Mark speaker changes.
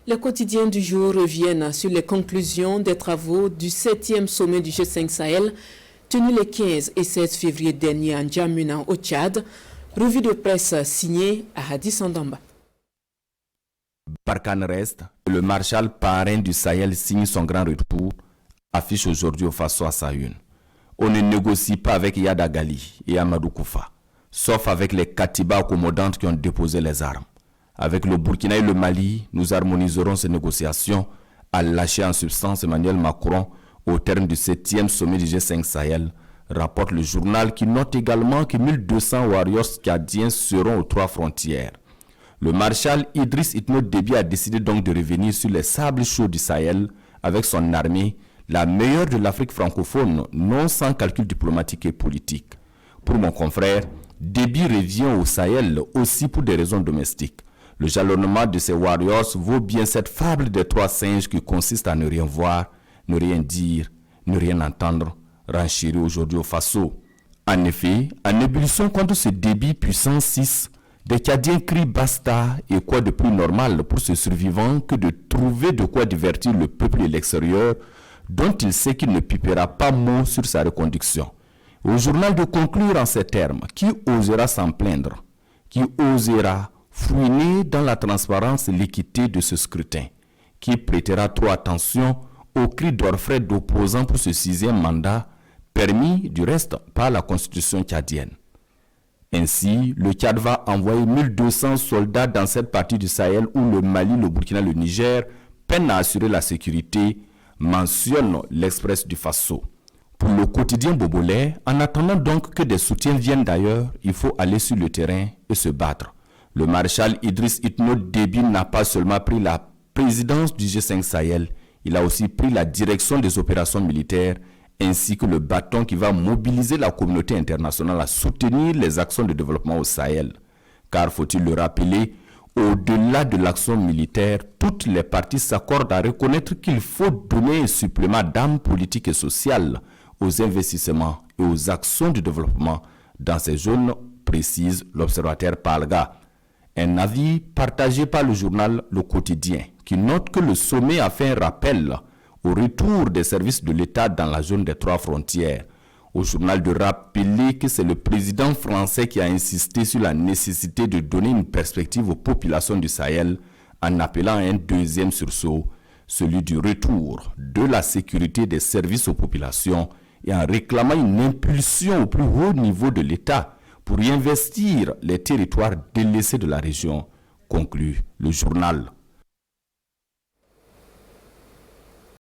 Speaker 1: Les quotidiens du jour reviennent sur les conclusions des travaux du 7e sommet du G5 Sahel, tenu les 15 et 16 février dernier à N'Djamena au Tchad. Revue de presse signée à Hadis Andamba.
Speaker 2: Barkhane reste, le Marshal parrain du Sahel signe son grand retour, affiche aujourd'hui au Faso à sa une. On ne négocie pas avec Yada Gali et Amadou Koufa, sauf avec les Katiba accommodantes qui ont déposé les armes. Avec le Burkina et le Mali, nous harmoniserons ces négociations, a lâché en substance Emmanuel Macron au terme du 7e sommet du G5 Sahel, rapporte le journal qui note également que 1200 warriors tchadiens seront aux 3 frontières. Le Marshal Idriss Itno Déby a décidé donc de revenir sur les sables chauds du Sahel avec son armée, la meilleure de l'Afrique francophone, non sans calcul diplomatique et politique. Pour mon confrère, Déby revient au Sahel aussi pour des raisons domestiques. Le jalonnement de ces warriors vaut bien cette fable des 3 singes qui consiste à ne rien voir, ne rien dire, ne rien entendre, renchéri aujourd'hui au Faso. En effet, en ébullition contre ce Déby puissance 6, des Tchadiens crient basta et quoi de plus normal pour ce survivant que de trouver de quoi divertir le peuple et l'extérieur dont il sait qu'il ne pipera pas mot sur sa reconduction. Au journal de conclure en ces termes, qui osera s'en plaindre, qui osera fouiner dans la transparence et l'équité de ce scrutin, qui prêtera trop attention aux cris d'orfraie d'opposants pour ce 6e mandat, permis du reste par la constitution tchadienne. Ainsi, le Tchad va envoyer 1200 soldats dans cette partie du Sahel où le Mali, le Burkina et le Niger peinent à assurer la sécurité, mentionne l'Express du Faso. Pour le quotidien bobolais, en attendant donc que des soutiens viennent d'ailleurs, il faut aller sur le terrain et se battre. Le maréchal Idriss Itno Déby n'a pas seulement pris la présidence du G5 Sahel, il a aussi pris la direction des opérations militaires ainsi que le bâton qui va mobiliser la communauté internationale à soutenir les actions de développement au Sahel. Car, faut-il le rappeler, au-delà de l'action militaire, toutes les parties s'accordent à reconnaître qu'il faut donner un supplément d'âme politique et sociale aux investissements et aux actions de développement dans ces zones, précise l'observateur Palga. Un avis partagé par le journal Le Quotidien, qui note que le sommet a fait un rappel au retour des services de l'État dans la zone des 3 frontières. Au journal de rappeler que c'est le président français qui a insisté sur la nécessité de donner une perspective aux populations du Sahel en appelant à un 2e sursaut, celui du retour de la sécurité des services aux populations et en réclamant une impulsion au plus haut niveau de l'État pour y investir les territoires délaissés de la région, conclut le journal.